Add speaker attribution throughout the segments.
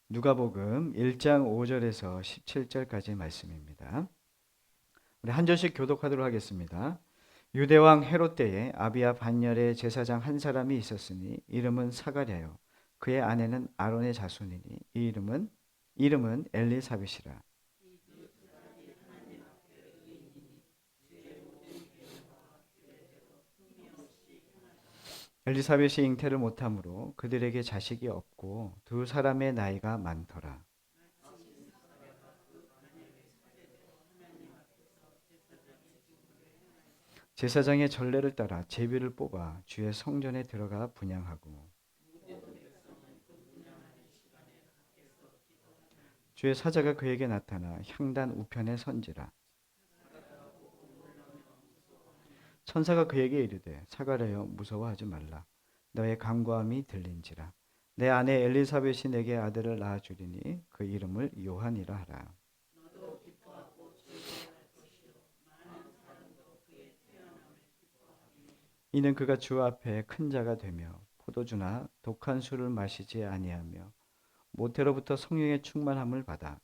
Speaker 1: 누가복음 1장 5절에서 17절까지 말씀입니다. 우리 한 절씩 교독하도록 하겠습니다. 유대왕 헤롯 때에 아비야 반열에 제사장 한 사람이 있었으니 이름은 사가랴요. 그의 아내는 아론의 자손이니 이 이름은 엘리사벳이라. 엘리사벳이 잉태를 못하므로 그들에게 자식이 없고 두 사람의 나이가 많더라. 제사장의 전례를 따라 제비를 뽑아 주의 성전에 들어가 분향하고 주의 사자가 그에게 나타나 향단 우편에 선지라. 천사가 그에게 이르되 사가랴여 무서워하지 말라. 너의 간구함이 들린지라. 내 아내 엘리사벳이 내게 아들을 낳아 주리니 그 이름을 요한이라 하라. 이는 그가 주 앞에 큰 자가 되며 포도주나 독한 술을 마시지 아니하며 모태로부터 성령의 충만함을 받아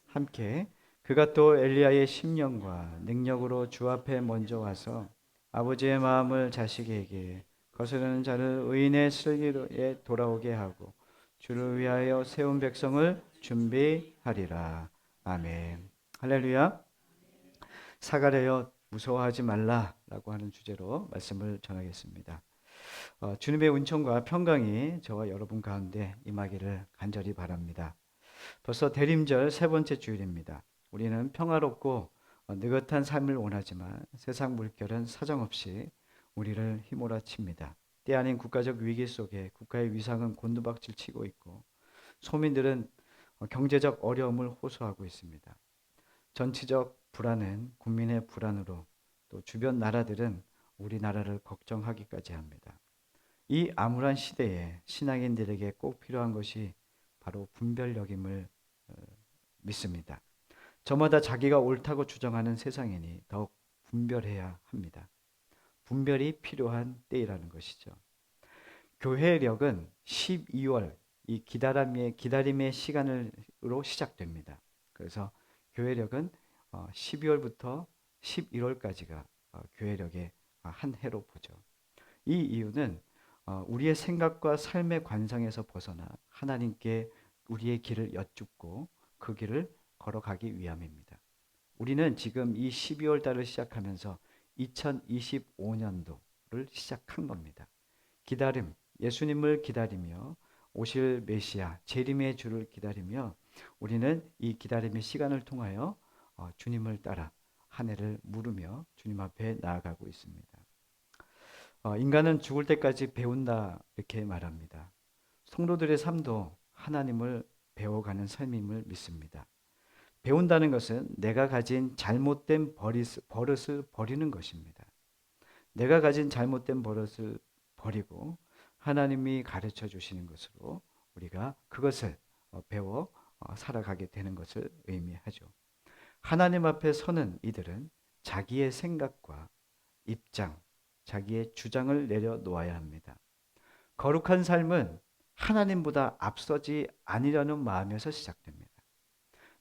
Speaker 1: 함께 그가 또 엘리야의 심령과 능력으로 주 앞에 먼저 와서 아버지의 마음을 자식에게 거스르는 자를 의인의 슬기로에 돌아오게 하고 주를 위하여 세운 백성을 준비하리라. 아멘. 할렐루야. 사가랴여 무서워하지 말라라고 하는 주제로 말씀을 전하겠습니다. 주님의 은총과 평강이 저와 여러분 가운데 임하기를 간절히 바랍니다. 벌써 대림절 세 번째 주일입니다. 우리는 평화롭고 느긋한 삶을 원하지만 세상 물결은 사정없이 우리를 휘몰아칩니다. 때 아닌 국가적 위기 속에 국가의 위상은 곤두박질 치고 있고 소민들은 경제적 어려움을 호소하고 있습니다. 정치적 불안은 국민의 불안으로 또 주변 나라들은 우리나라를 걱정하기까지 합니다. 이 암울한 시대에 신앙인들에게 꼭 필요한 것이 바로 분별력임을 믿습니다. 저마다 자기가 옳다고 주장하는 세상이니 더욱 분별해야 합니다. 분별이 필요한 때이라는 것이죠. 교회력은 12월 이 기다림의 시간으로 시작됩니다. 그래서 교회력은 12월부터 11월까지가 교회력의 한 해로 보죠. 이 이유는 우리의 생각과 삶의 관상에서 벗어나 하나님께 우리의 길을 여쭙고 그 길을 걸어가기 위함입니다. 우리는 지금 이 12월 달을 시작하면서 2025년도를 시작한 겁니다. 기다림, 예수님을 기다리며 오실 메시아, 재림의 주를 기다리며 우리는 이 기다림의 시간을 통하여 주님을 따라 한 해를 물으며 주님 앞에 나아가고 있습니다. 인간은 죽을 때까지 배운다 이렇게 말합니다. 성도들의 삶도 하나님을 배워가는 삶임을 믿습니다. 배운다는 것은 내가 가진 잘못된 버릇을 버리는 것입니다. 내가 가진 잘못된 버릇을 버리고 하나님이 가르쳐 주시는 것으로 우리가 그것을 배워 살아가게 되는 것을 의미하죠. 하나님 앞에 서는 이들은 자기의 생각과 입장, 자기의 주장을 내려놓아야 합니다. 거룩한 삶은 하나님보다 앞서지 않으려는 마음에서 시작됩니다.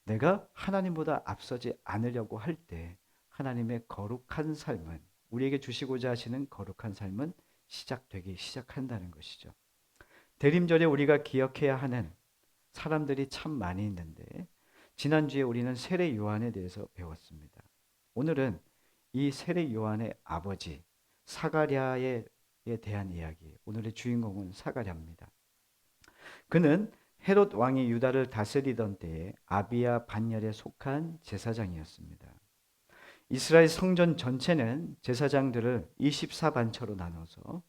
Speaker 1: 내가 하나님보다 앞서지 않으려고 할 때 하나님의 거룩한 삶은 우리에게 주시고자 하시는 거룩한 삶은 시작되기 시작한다는 것이죠. 대림절에 우리가 기억해야 하는 사람들이 참 많이 있는데 지난주에 우리는 세례 요한에 대해서 배웠습니다. 오늘은 이 세례 요한의 아버지 사가랴에 대한 이야기. 오늘의 주인공은 사가랴입니다. 그는 헤롯 왕이 유다를 다스리던 때에 아비야 반열에 속한 제사장이었습니다. 이스라엘 성전 전체는 제사장들을 24반처로 나눠서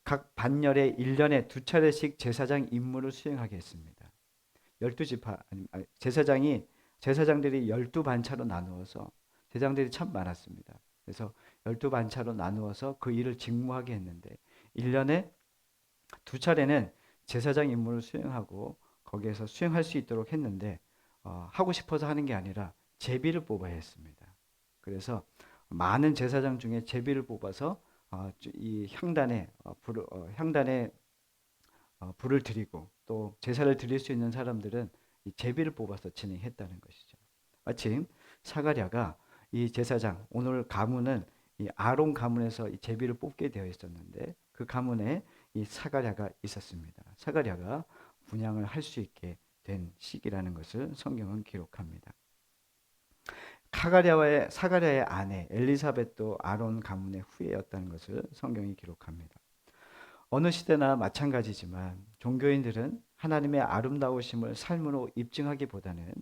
Speaker 1: 각 반열에 1년에 두 차례씩 제사장 임무를 수행하게 했습니다. 12지파 제사장들이 12반차로 나누어서 제사장들이 참 많았습니다. 그래서 12반차로 나누어서 그 일을 직무하게 했는데 1년에 두 차례는 제사장 임무를 수행하고 거기에서 수행할 수 있도록 했는데 하고 싶어서 하는 게 아니라 제비를 뽑아야 했습니다. 그래서 많은 제사장 중에 제비를 뽑아서 이 향단에 불을 드리고 또 제사를 드릴 수 있는 사람들은 이 제비를 뽑아서 진행했다는 것이죠. 마침 사가랴가 이 제사장, 오늘 가문은 이 아론 가문에서 이 제비를 뽑게 되어 있었는데 그 가문에 이 사가랴가 있었습니다. 사가랴가 분향을 할 수 있게 된 시기라는 것을 성경은 기록합니다. 사가랴의 아내 엘리사벳도 아론 가문의 후예였다는 것을 성경이 기록합니다. 어느 시대나 마찬가지지만 종교인들은 하나님의 아름다우심을 삶으로 입증하기보다는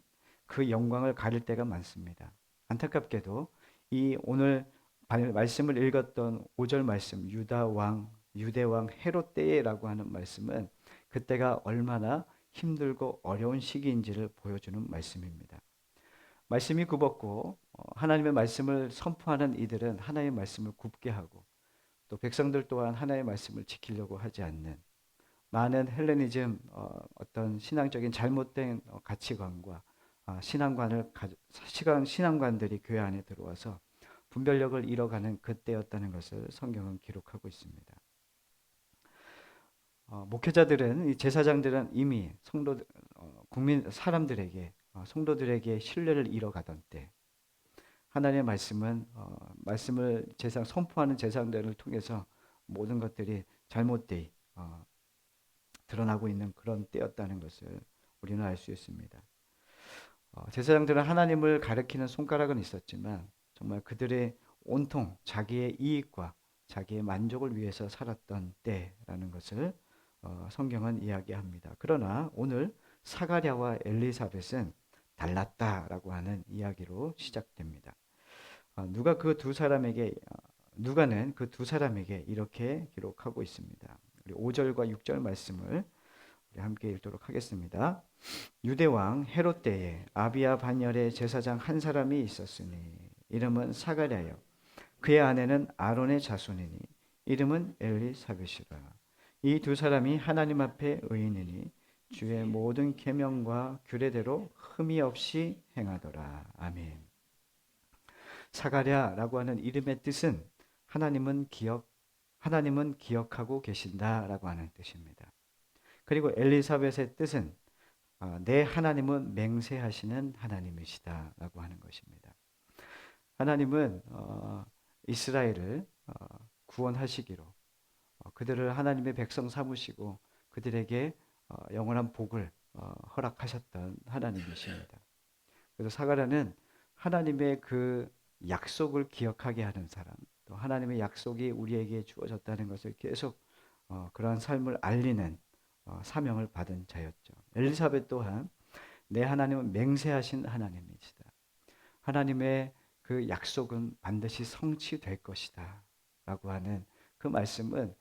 Speaker 1: 그 영광을 가릴 때가 많습니다. 안타깝게도 이 오늘 말씀을 읽었던 5절 말씀 유대 왕 헤롯 때라고 하는 말씀은 그때가 얼마나 힘들고 어려운 시기인지를 보여주는 말씀입니다. 말씀이 굽었고 하나님의 말씀을 선포하는 이들은 하나님의 말씀을 굽게 하고 또 백성들 또한 하나님의 말씀을 지키려고 하지 않는 많은 헬레니즘 어떤 신앙적인 잘못된 가치관과 신앙관들이 교회 안에 들어와서 분별력을 잃어가는 그때였다는 것을 성경은 기록하고 있습니다. 목회자들은 이 제사장들은 이미 성도들에게 신뢰를 잃어가던 때 하나님의 말씀을 선포하는 제사장들을 통해서 모든 것들이 잘못되이 드러나고 있는 그런 때였다는 것을 우리는 알 수 있습니다. 제사장들은 하나님을 가리키는 손가락은 있었지만 정말 그들의 온통 자기의 이익과 자기의 만족을 위해서 살았던 때라는 것을 성경은 이야기합니다. 그러나 오늘 사가랴와 엘리사벳은 달랐다라고 하는 이야기로 시작됩니다. 누가는 그 두 사람에게 이렇게 기록하고 있습니다. 우리 5절과 6절 말씀을 우리 함께 읽도록 하겠습니다. 유대 왕 헤롯 때에 아비야 반열에 제사장 한 사람이 있었으니 이름은 사가랴요 그의 아내는 아론의 자손이니 이름은 엘리사벳이라. 이 두 사람이 하나님 앞에 의인이니 주의 모든 계명과 규례대로 흠이 없이 행하더라. 아멘. 사가랴라고 하는 이름의 뜻은 하나님은 기억하고 계신다라고 하는 뜻입니다. 그리고 엘리사벳의 뜻은 내 하나님은 맹세하시는 하나님이시다라고 하는 것입니다. 하나님은 이스라엘을 구원하시기로 그들을 하나님의 백성 삼으시고 그들에게 영원한 복을 허락하셨던 하나님이십니다. 그래서 사가랴는 하나님의 그 약속을 기억하게 하는 사람, 또 하나님의 약속이 우리에게 주어졌다는 것을 계속 그러한 삶을 알리는 사명을 받은 자였죠. 엘리사벳 또한 내 하나님은 맹세하신 하나님이시다. 하나님의 그 약속은 반드시 성취될 것이다. 라고 하는 그 말씀은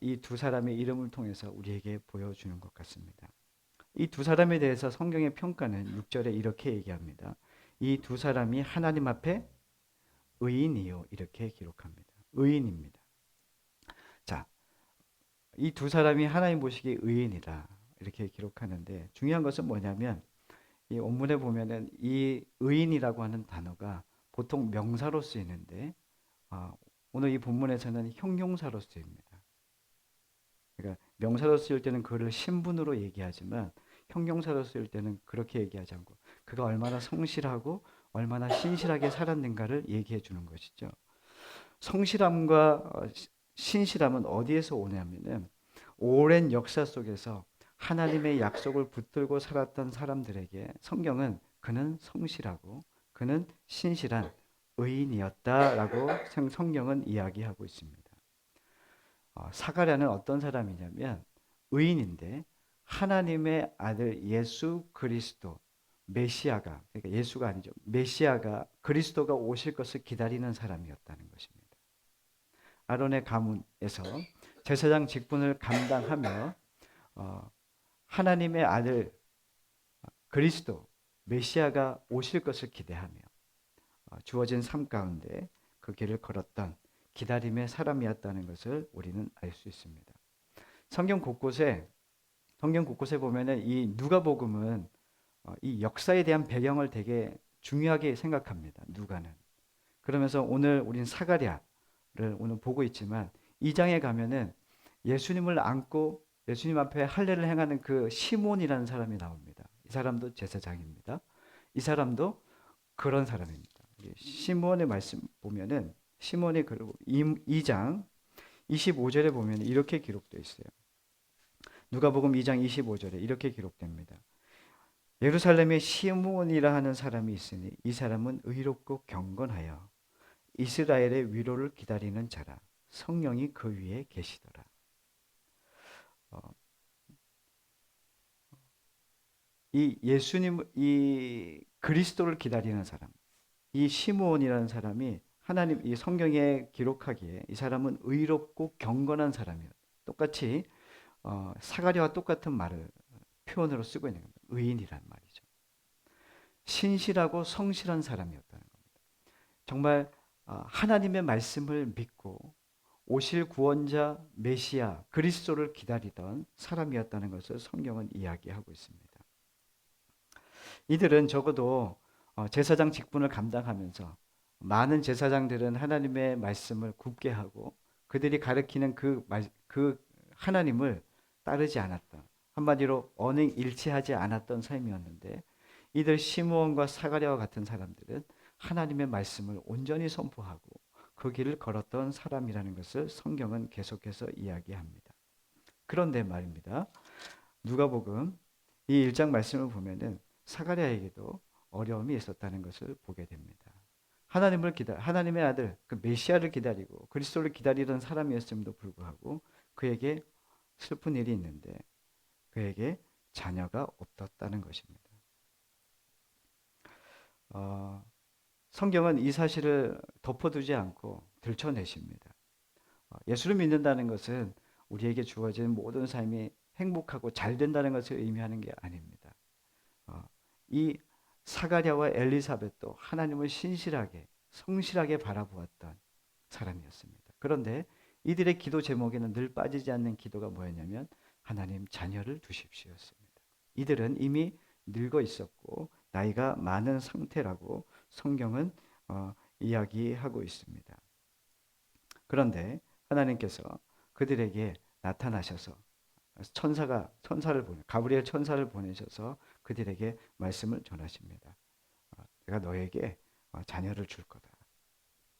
Speaker 1: 이 두 사람의 이름을 통해서 우리에게 보여주는 것 같습니다. 이 두 사람에 대해서 성경의 평가는 6절에 이렇게 얘기합니다. 이 두 사람이 하나님 앞에 의인이요 이렇게 기록합니다. 의인입니다. 자, 이 두 사람이 하나님 보시기에 의인이다 이렇게 기록하는데 중요한 것은 뭐냐면 이 원문에 보면은 이 의인이라고 하는 단어가 보통 명사로 쓰이는데 오늘 이 본문에서는 형용사로 쓰입니다. 그러니까 명사로 쓰일 때는 그를 신분으로 얘기하지만 형용사로 쓰일 때는 그렇게 얘기하지 않고 그가 얼마나 성실하고 얼마나 신실하게 살았는가를 얘기해 주는 것이죠. 성실함과 신실함은 어디에서 오냐면은 오랜 역사 속에서 하나님의 약속을 붙들고 살았던 사람들에게 성경은 그는 성실하고 그는 신실한 의인이었다라고 성경은 이야기하고 있습니다. 사가랴는 어떤 사람이냐면 의인인데 하나님의 아들 예수 그리스도 메시아가 그러니까 예수가 아니죠. 메시아가 그리스도가 오실 것을 기다리는 사람이었다는 것입니다. 아론의 가문에서 제사장 직분을 감당하며 하나님의 아들 그리스도 메시아가 오실 것을 기대하며 주어진 삶 가운데 그 길을 걸었던 기다림의 사람이었다는 것을 우리는 알 수 있습니다. 성경 곳곳에 보면은 이 누가복음은 이 역사에 대한 배경을 되게 중요하게 생각합니다. 누가는. 그러면서 오늘 우린 사가랴를 오늘 보고 있지만 2장에 가면은 예수님을 안고 예수님 앞에 할례를 행하는 그 시몬이라는 사람이 나옵니다. 이 사람도 제사장입니다. 이 사람도 그런 사람입니다. 시몬의 말씀 보면은 시몬이 그리고 2장 25절에 보면 이렇게 기록되어 있어요. 누가복음 2장 25절에 이렇게 기록됩니다. 예루살렘에 시몬이라 하는 사람이 있으니 이 사람은 의롭고 경건하여 이스라엘의 위로를 기다리는 자라. 성령이 그 위에 계시더라. 어, 이 그리스도를 기다리는 사람, 이 시므온이라는 사람이 하나님 이 성경에 기록하기에 이 사람은 의롭고 경건한 사람이에요. 똑같이 사가랴와 똑같은 말을 표현으로 쓰고 있는 겁니다. 의인이란 말이죠. 신실하고 성실한 사람이었다는 겁니다. 정말 하나님의 말씀을 믿고 오실 구원자 메시아 그리스도를 기다리던 사람이었다는 것을 성경은 이야기하고 있습니다. 이들은 적어도 제사장 직분을 감당하면서 많은 제사장들은 하나님의 말씀을 굽게 하고 그들이 가르치는 그 하나님을 따르지 않았던 한마디로 언행일치하지 않았던 삶이었는데 이들 시므온과 사가랴와 같은 사람들은 하나님의 말씀을 온전히 선포하고 그 길을 걸었던 사람이라는 것을 성경은 계속해서 이야기합니다. 그런데 말입니다. 누가복음 이 1장 말씀을 보면은 사가랴에게도 어려움이 있었다는 것을 보게 됩니다. 하나님의 아들 그 메시아를 기다리고 그리스도를 기다리던 사람이었음에도 불구하고 그에게 슬픈 일이 있는데 그에게 자녀가 없었다는 것입니다. 성경은 이 사실을 덮어두지 않고 들춰내십니다. 예수를 믿는다는 것은 우리에게 주어진 모든 삶이 행복하고 잘 된다는 것을 의미하는 게 아닙니다. 이 사가랴와 엘리사벳도 하나님을 신실하게 성실하게 바라보았던 사람이었습니다. 그런데 이들의 기도 제목에는 늘 빠지지 않는 기도가 뭐였냐면 하나님 자녀를 주십시오였습니다. 이들은 이미 늙어 있었고 나이가 많은 상태라고 성경은 이야기하고 있습니다. 그런데 하나님께서 그들에게 나타나셔서 가브리엘 천사를 보내셔서 그들에게 말씀을 전하십니다. 내가 너에게 자녀를 줄 거다.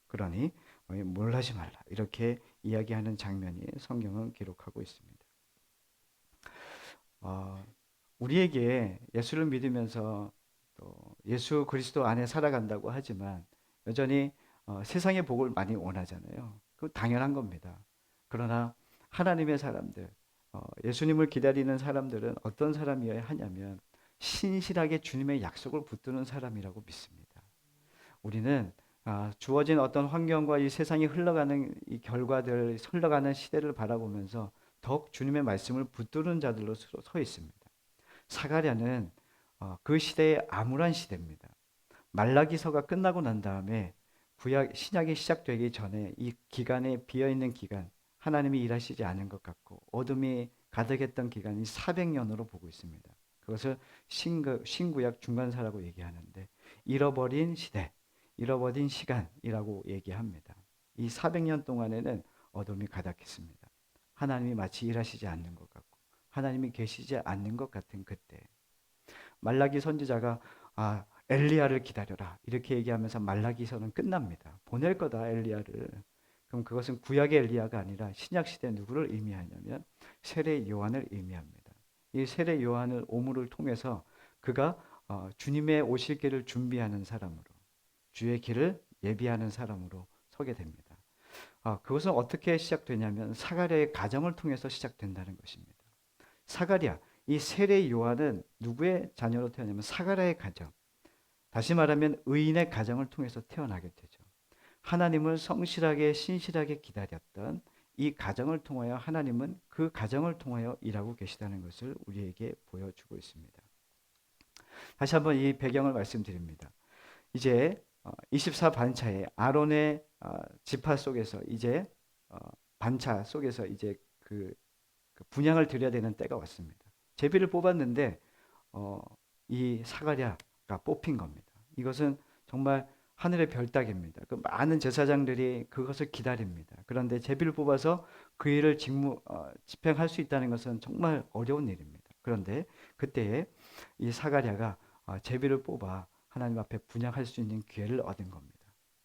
Speaker 1: 그러니 놀라지 말라. 이렇게 이야기하는 장면이 성경은 기록하고 있습니다. 우리에게 예수를 믿으면서 또 예수 그리스도 안에 살아간다고 하지만 여전히 세상의 복을 많이 원하잖아요. 그 당연한 겁니다. 그러나 하나님의 사람들, 예수님을 기다리는 사람들은 어떤 사람이어야 하냐면 신실하게 주님의 약속을 붙드는 사람이라고 믿습니다. 우리는 주어진 어떤 환경과 이 세상이 흘러가는 이 결과들, 흘러가는 시대를 바라보면서 더욱 주님의 말씀을 붙드는 자들로 서 있습니다. 사가랴는 그 시대의 암울한 시대입니다. 말라기서가 끝나고 난 다음에 신약이 시작되기 전에 이 기간에 비어있는 기간, 하나님이 일하시지 않은 것 같고 어둠이 가득했던 기간이 400년으로 보고 있습니다. 그것을 신구약 중간사라고 얘기하는데 잃어버린 시대, 잃어버린 시간이라고 얘기합니다. 이 400년 동안에는 어둠이 가득했습니다. 하나님이 마치 일하시지 않는 것 같고 하나님이 계시지 않는 것 같은 그때 말라기 선지자가 엘리야를 기다려라 이렇게 얘기하면서 말라기서는 끝납니다. 보낼 거다 엘리야를. 그럼 그것은 구약의 엘리야가 아니라 신약 시대 누구를 의미하냐면 세례 요한을 의미합니다. 이 세례 요한을 오물을 통해서 그가 주님의 오실 길을 준비하는 사람으로 주의 길을 예비하는 사람으로 서게 됩니다. 그것은 어떻게 시작되냐면 사가랴의 가정을 통해서 시작된다는 것입니다. 사가랴 이 세례 요한은 누구의 자녀로 태어나면 사가랴의 가정. 다시 말하면 의인의 가정을 통해서 태어나게 되죠. 하나님을 성실하게 신실하게 기다렸던 이 가정을 통하여 하나님은 그 가정을 통하여 일하고 계시다는 것을 우리에게 보여주고 있습니다. 다시 한번 이 배경을 말씀드립니다. 이제 24반차의 아론의 지파 속에서 이제 반차 속에서 이제 그 분향을 드려야 되는 때가 왔습니다. 제비를 뽑았는데 이 사가랴가 뽑힌 겁니다. 이것은 정말 하늘의 별 따기입니다. 그 많은 제사장들이 그것을 기다립니다. 그런데 제비를 뽑아서 그 일을 집행할 수 있다는 것은 정말 어려운 일입니다. 그런데 그때에 이 사가랴가 제비를 뽑아 하나님 앞에 분향할 수 있는 기회를 얻은 겁니다.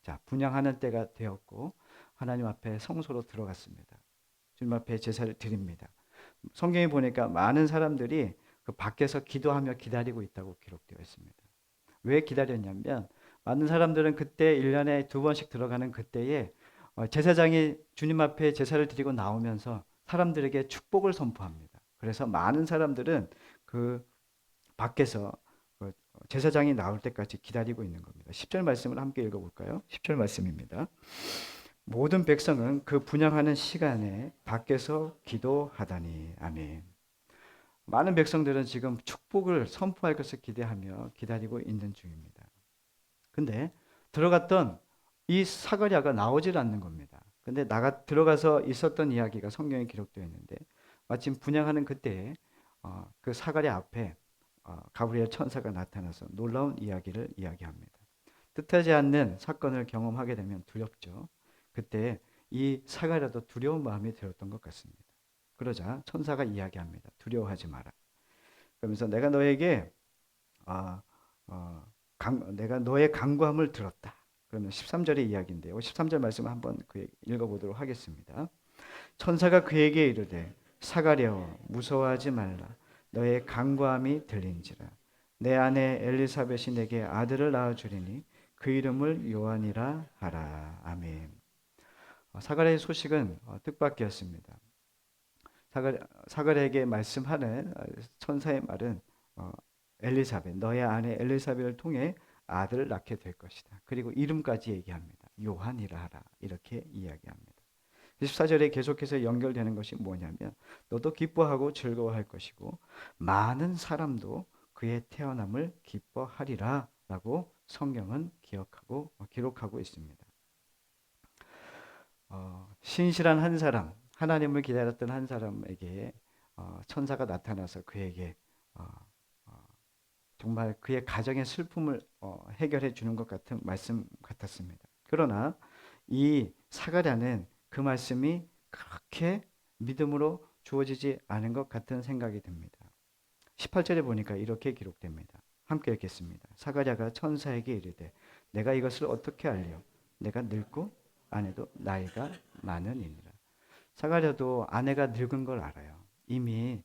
Speaker 1: 자, 분향하는 때가 되었고 하나님 앞에 성소로 들어갔습니다. 주님 앞에 제사를 드립니다. 성경에 보니까 많은 사람들이 그 밖에서 기도하며 기다리고 있다고 기록되어 있습니다. 왜 기다렸냐면 많은 사람들은 그때 1년에 2번씩 들어가는 그때에 제사장이 주님 앞에 제사를 드리고 나오면서 사람들에게 축복을 선포합니다. 그래서 많은 사람들은 그 밖에서 그 제사장이 나올 때까지 기다리고 있는 겁니다. 10절 말씀을 함께 읽어볼까요? 10절 말씀입니다. 모든 백성은 그 분향하는 시간에 밖에서 기도하다니. 아멘. 많은 백성들은 지금 축복을 선포할 것을 기대하며 기다리고 있는 중입니다. 근데 들어갔던 이 사가랴가 나오질 않는 겁니다. 근데 들어가서 있었던 이야기가 성경에 기록되어 있는데 마침 분향하는 그때에 그 사가랴 앞에 가브리엘 천사가 나타나서 놀라운 이야기를 이야기합니다. 뜻하지 않는 사건을 경험하게 되면 두렵죠. 그때 이 사가랴도 두려운 마음이 들었던 것 같습니다. 그러자 천사가 이야기합니다. 두려워하지 마라. 그러면서 내가 너에게 어, 어, 내가 너의 간구함을 들었다. 그러면 13절의 이야기인데요. 13절 말씀을 한번 읽어보도록 하겠습니다. 천사가 그에게 이르되 사가랴어 무서워하지 말라. 너의 간구함이 들린지라. 내 아내 엘리사벳이 내게 아들을 낳아주리니 그 이름을 요한이라 하라. 아멘. 사가랴의 소식은 뜻밖이었습니다. 사가랴에게 말씀하는 천사의 말은 엘리사벳, 너의 아내 엘리사벳을 통해 아들을 낳게 될 것이다. 그리고 이름까지 얘기합니다. 요한이라 하라. 이렇게 이야기합니다. 14절에 계속해서 연결되는 것이 뭐냐면 너도 기뻐하고 즐거워할 것이고 많은 사람도 그의 태어남을 기뻐하리라 라고 성경은 기록하고 있습니다. 신실한 한 사람, 하나님을 기다렸던 한 사람에게 천사가 나타나서 그에게 정말 그의 가정의 슬픔을 해결해 주는 것 같은 말씀 같았습니다. 그러나 이 사가랴는 그 말씀이 그렇게 믿음으로 주어지지 않은 것 같은 생각이 듭니다. 18절에 보니까 이렇게 기록됩니다. 함께 읽겠습니다. 사가랴가 천사에게 이르되 내가 이것을 어떻게 알려? 내가 늙고 아내도 나이가 많으니라. 사가랴도 아내가 늙은 걸 알아요. 이미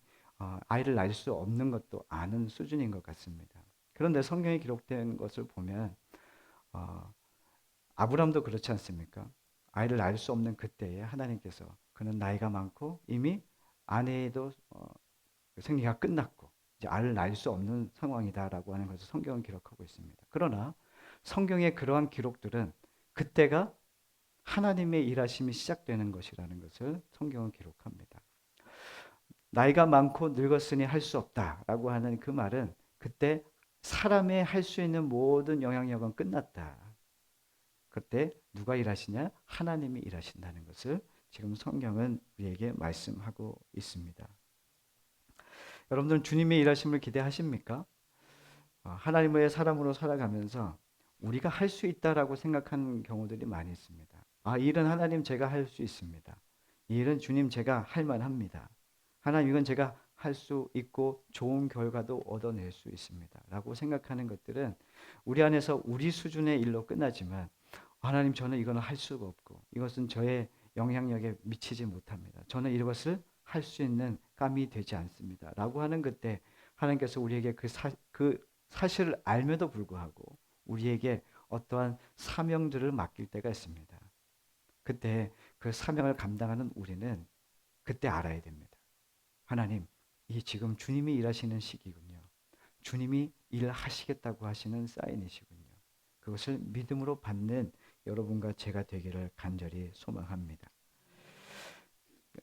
Speaker 1: 아이를 낳을 수 없는 것도 아는 수준인 것 같습니다. 그런데 성경에 기록된 것을 보면 아브람도 그렇지 않습니까? 아이를 낳을 수 없는 그때에 하나님께서 그는 나이가 많고 이미 아내도 생리가 끝났고 이제 아이를 낳을 수 없는 상황이다라고 하는 것을 성경은 기록하고 있습니다. 그러나 성경의 그러한 기록들은 그때가 하나님의 일하심이 시작되는 것이라는 것을 성경은 기록합니다. 나이가 많고 늙었으니 할 수 없다라고 하는 그 말은 그때 사람의 할 수 있는 모든 영향력은 끝났다. 그때 누가 일하시냐? 하나님이 일하신다는 것을 지금 성경은 우리에게 말씀하고 있습니다. 여러분들은 주님의 일하심을 기대하십니까? 하나님의 사람으로 살아가면서 우리가 할 수 있다라고 생각하는 경우들이 많이 있습니다. 이 일은 하나님 제가 할 수 있습니다. 이 일은 주님 제가 할 만합니다. 하나님 이건 제가 할 수 있고 좋은 결과도 얻어낼 수 있습니다. 라고 생각하는 것들은 우리 안에서 우리 수준의 일로 끝나지만 하나님 저는 이거는 할 수가 없고 이것은 저의 영향력에 미치지 못합니다. 저는 이것을 할 수 있는 감이 되지 않습니다. 라고 하는 그때 하나님께서 우리에게 그 사실을 알면도 불구하고 우리에게 어떠한 사명들을 맡길 때가 있습니다. 그때 그 사명을 감당하는 우리는 그때 알아야 됩니다. 하나님, 이 지금 주님이 일하시는 시기군요. 주님이 일하시겠다고 하시는 사인이시군요. 그것을 믿음으로 받는 여러분과 제가 되기를 간절히 소망합니다.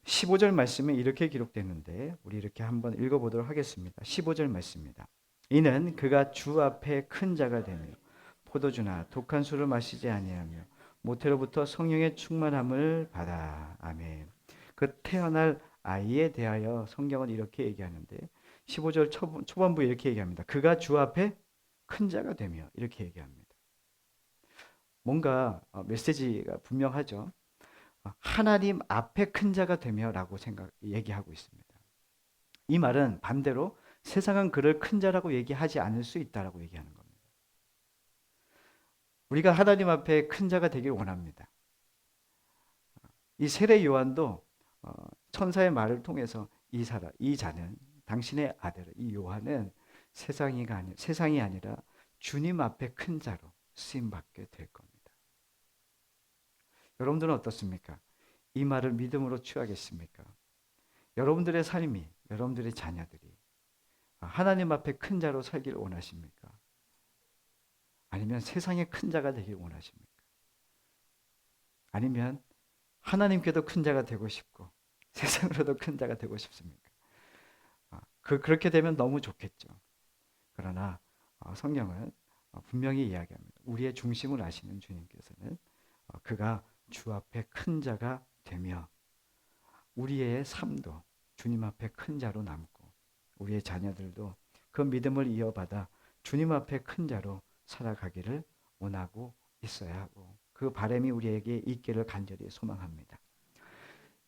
Speaker 1: 15절 말씀에 이렇게 기록되는데 우리 이렇게 한번 읽어보도록 하겠습니다. 15절 말씀입니다. 이는 그가 주 앞에 큰 자가 되며 포도주나 독한 술을 마시지 아니하며 모태로부터 성령의 충만함을 받아. 아멘. 그 태어날 아이에 대하여 성경은 이렇게 얘기하는데 15절 초반부에 이렇게 얘기합니다. 그가 주 앞에 큰 자가 되며 이렇게 얘기합니다. 뭔가 메시지가 분명하죠. 하나님 앞에 큰 자가 되며라고 얘기하고 있습니다. 이 말은 반대로 세상은 그를 큰 자라고 얘기하지 않을 수 있다라고 얘기하는 겁니다. 우리가 하나님 앞에 큰 자가 되길 원합니다. 이 세례 요한도 천사의 말을 통해서 이 자는 당신의 아들, 이 요한은 세상이 아니라 주님 앞에 큰 자로 쓰임 받게 될 겁니다. 여러분들은 어떻습니까? 이 말을 믿음으로 취하겠습니까? 여러분들의 삶이, 여러분들의 자녀들이 하나님 앞에 큰 자로 살길 원하십니까? 아니면 세상의 큰 자가 되길 원하십니까? 아니면 하나님께도 큰 자가 되고 싶고 세상으로도 큰 자가 되고 싶습니까? 그렇게 되면 너무 좋겠죠. 그러나 성경은 분명히 이야기합니다. 우리의 중심을 아시는 주님께서는 그가 주 앞에 큰 자가 되며 우리의 삶도 주님 앞에 큰 자로 남고 우리의 자녀들도 그 믿음을 이어받아 주님 앞에 큰 자로 살아가기를 원하고 있어야 하고 그 바람이 우리에게 있기를 간절히 소망합니다.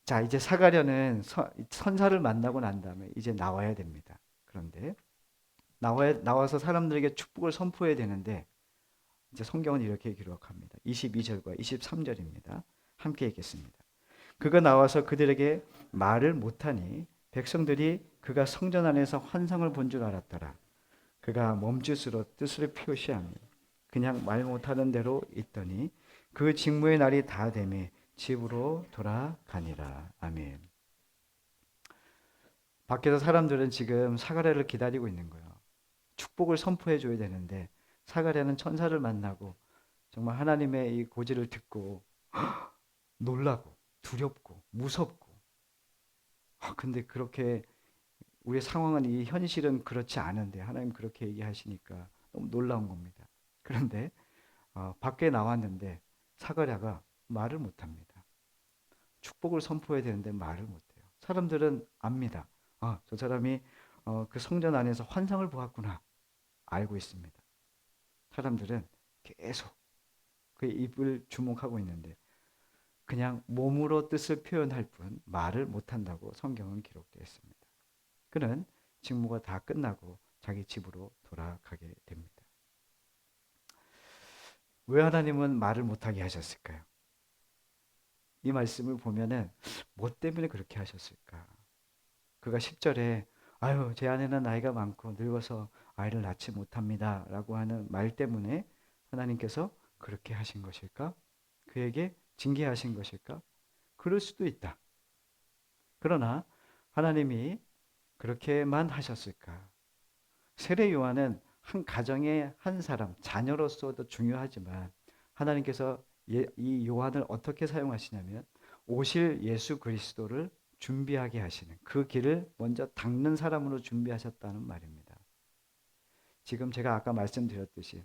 Speaker 1: 자, 이제 사가랴는 선사를 만나고 난 다음에 이제 나와야 됩니다. 그런데 나와서 사람들에게 축복을 선포해야 되는데 이제 성경은 이렇게 기록합니다. 22절과 23절입니다. 함께 읽겠습니다. 그가 나와서 그들에게 말을 못하니 백성들이 그가 성전 안에서 환상을 본 줄 알았더라. 그가 몸짓으로 뜻을 표시하며 그냥 말 못하는 대로 있더니 그 직무의 날이 다 되매 집으로 돌아가니라. 아멘. 밖에서 사람들은 지금 사가랴를 기다리고 있는 거예요. 축복을 선포해 줘야 되는데 사가랴는 천사를 만나고 정말 하나님의 이 고지를 듣고 놀라고 두렵고 무섭고 근데 그렇게 우리의 상황은 이 현실은 그렇지 않은데 하나님 그렇게 얘기하시니까 너무 놀라운 겁니다. 그런데 밖에 나왔는데 사가랴가 말을 못합니다. 축복을 선포해야 되는데 말을 못해요. 사람들은 압니다. 저 사람이 그 성전 안에서 환상을 보았구나. 알고 있습니다. 사람들은 계속 그의 입을 주목하고 있는데 그냥 몸으로 뜻을 표현할 뿐 말을 못한다고 성경은 기록되어 있습니다. 그는 직무가 다 끝나고 자기 집으로 돌아가게 됩니다. 왜 하나님은 말을 못하게 하셨을까요? 이 말씀을 보면은 뭐 때문에 그렇게 하셨을까? 그가 10절에 아유 제 아내는 나이가 많고 늙어서 아이를 낳지 못합니다 라고 하는 말 때문에 하나님께서 그렇게 하신 것일까? 그에게 징계하신 것일까? 그럴 수도 있다. 그러나 하나님이 그렇게만 하셨을까? 세례 요한은 한 가정의 한 사람, 자녀로서도 중요하지만 하나님께서 이 요한을 어떻게 사용하시냐면 오실 예수 그리스도를 준비하게 하시는 그 길을 먼저 닦는 사람으로 준비하셨다는 말입니다. 지금 제가 아까 말씀드렸듯이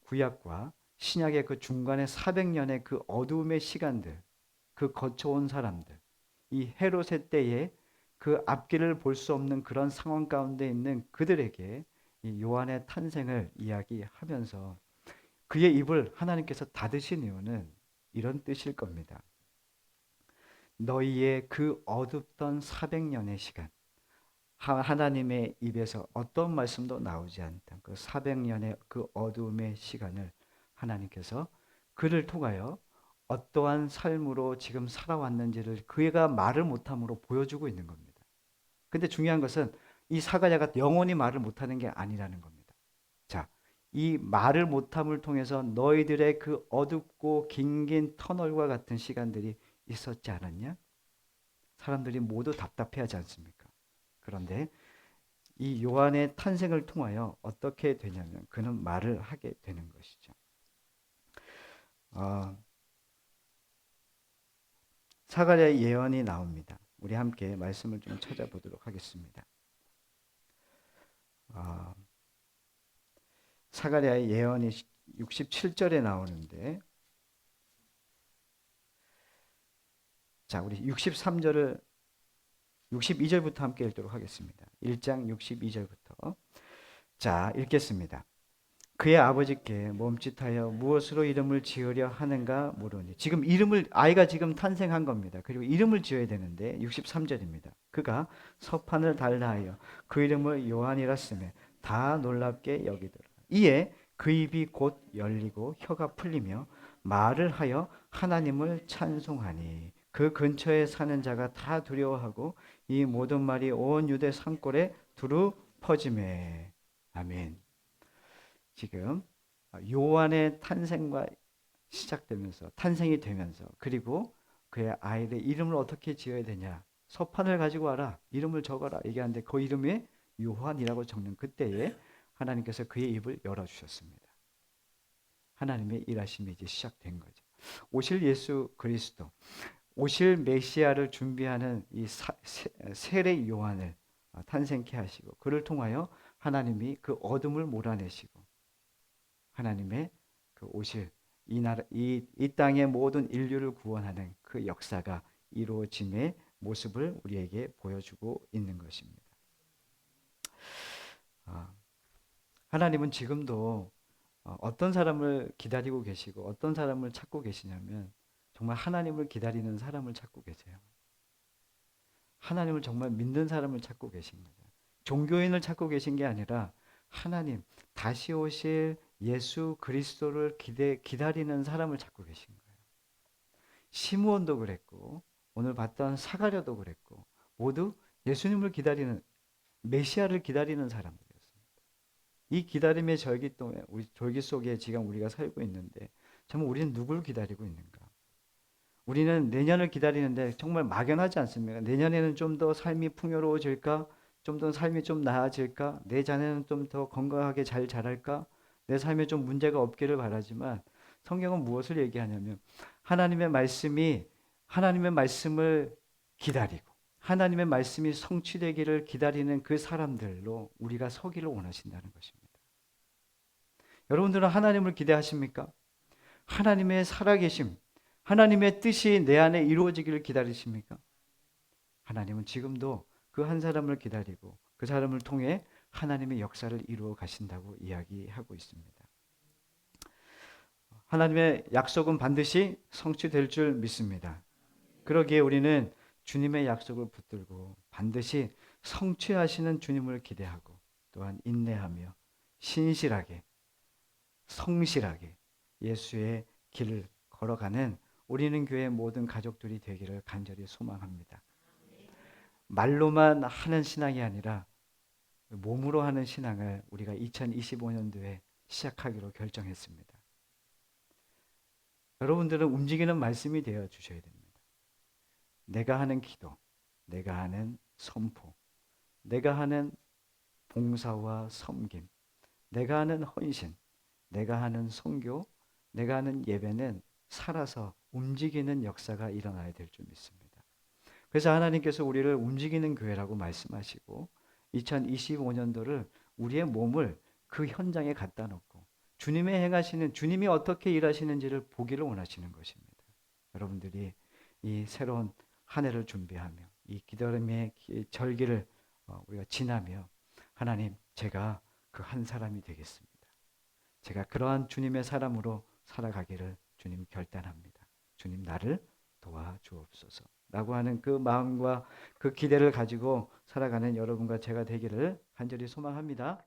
Speaker 1: 구약과 신약의 그 중간에 400년의 그 어두움의 시간들, 그 거쳐온 사람들, 이 헤롯의 때에 그 앞길을 볼 수 없는 그런 상황 가운데 있는 그들에게 이 요한의 탄생을 이야기하면서 그의 입을 하나님께서 닫으신 이유는 이런 뜻일 겁니다. 너희의 그 어둡던 400년의 시간, 하나님의 입에서 어떤 말씀도 나오지 않던 그 400년의 그 어두움의 시간을 하나님께서 그를 통하여 어떠한 삶으로 지금 살아왔는지를 그가 말을 못함으로 보여주고 있는 겁니다. 근데 중요한 것은 이 사가랴가 영원히 말을 못하는 게 아니라는 겁니다. 자, 이 말을 못함을 통해서 너희들의 그 어둡고 긴 터널과 같은 시간들이 있었지 않았냐? 사람들이 모두 답답해하지 않습니까? 그런데 이 요한의 탄생을 통하여 어떻게 되냐면 그는 말을 하게 되는 것이죠. 사가랴의 예언이 나옵니다. 우리 함께 말씀을 좀 찾아보도록 하겠습니다. 사가랴의 예언이 67절에 나오는데 자, 우리 63절을 62절부터 함께 읽도록 하겠습니다. 1장 62절부터 자, 읽겠습니다. 그의 아버지께 몸짓하여 무엇으로 이름을 지으려 하는가 물으니 지금 이름을 아이가 지금 탄생한 겁니다. 그리고 이름을 지어야 되는데 63절입니다. 그가 서판을 달라 하여 그 이름을 요한이라 쓰매 다 놀랍게 여기더라. 이에 그 입이 곧 열리고 혀가 풀리며 말을 하여 하나님을 찬송하니 그 근처에 사는 자가 다 두려워하고 이 모든 말이 온 유대 산골에 두루 퍼지매. 아멘. 지금 요한의 탄생과 시작되면서 탄생이 되면서 그리고 그의 아이의 이름을 어떻게 지어야 되냐 서판을 가지고 와라 이름을 적어라 얘기하는데 그 이름이 요한이라고 적는 그때에 하나님께서 그의 입을 열어주셨습니다. 하나님의 일하심이 이제 시작된 거죠. 오실 예수 그리스도 오실 메시아를 준비하는 이 세례 요한을 탄생케 하시고 그를 통하여 하나님이 그 어둠을 몰아내시고 하나님의 그 오실 이 나라 이 땅의 모든 인류를 구원하는 그 역사가 이루어짐의 모습을 우리에게 보여주고 있는 것입니다. 하나님은 지금도 어떤 사람을 기다리고 계시고 어떤 사람을 찾고 계시냐면 정말 하나님을 기다리는 사람을 찾고 계세요. 하나님을 정말 믿는 사람을 찾고 계신 거죠. 종교인을 찾고 계신 게 아니라 하나님 다시 오실 예수 그리스도를 기다리는 사람을 찾고 계신 거예요. 시므온도 그랬고 오늘 봤던 사가랴도 그랬고 모두 예수님을 기다리는 메시아를 기다리는 사람들이었습니다. 이 기다림의 절기 속에 지금 우리가 살고 있는데 정말 우리는 누굴 기다리고 있는가? 우리는 내년을 기다리는데 정말 막연하지 않습니까? 내년에는 좀 더 삶이 풍요로워질까? 좀 더 삶이 좀 나아질까? 내 자녀는 좀 더 건강하게 잘 자랄까? 내 삶에 좀 문제가 없기를 바라지만 성경은 무엇을 얘기하냐면 하나님의 말씀을 기다리고 하나님의 말씀이 성취되기를 기다리는 그 사람들로 우리가 서기를 원하신다는 것입니다. 여러분들은 하나님을 기대하십니까? 하나님의 살아계심, 하나님의 뜻이 내 안에 이루어지기를 기다리십니까? 하나님은 지금도 그 한 사람을 기다리고 그 사람을 통해 하나님의 역사를 이루어 가신다고 이야기하고 있습니다. 하나님의 약속은 반드시 성취될 줄 믿습니다. 그러기에 우리는 주님의 약속을 붙들고 반드시 성취하시는 주님을 기대하고 또한 인내하며 신실하게 성실하게 예수의 길을 걸어가는 우리는 교회 모든 가족들이 되기를 간절히 소망합니다. 말로만 하는 신앙이 아니라 몸으로 하는 신앙을 우리가 2025년도에 시작하기로 결정했습니다. 여러분들은 움직이는 말씀이 되어 주셔야 됩니다. 내가 하는 기도, 내가 하는 선포, 내가 하는 봉사와 섬김, 내가 하는 헌신, 내가 하는 선교, 내가 하는 예배는 살아서 움직이는 역사가 일어나야 될 줄 믿습니다. 그래서 하나님께서 우리를 움직이는 교회라고 말씀하시고 2025년도를 우리의 몸을 그 현장에 갖다 놓고 주님이 어떻게 일하시는지를 보기를 원하시는 것입니다. 여러분들이 이 새로운 한 해를 준비하며 이 기다림의 절기를 우리가 지나며 하나님 제가 그 한 사람이 되겠습니다. 제가 그러한 주님의 사람으로 살아가기를 주님 결단합니다. 주님 나를 도와주옵소서 라고 하는 그 마음과 그 기대를 가지고 살아가는 여러분과 제가 되기를 간절히 소망합니다.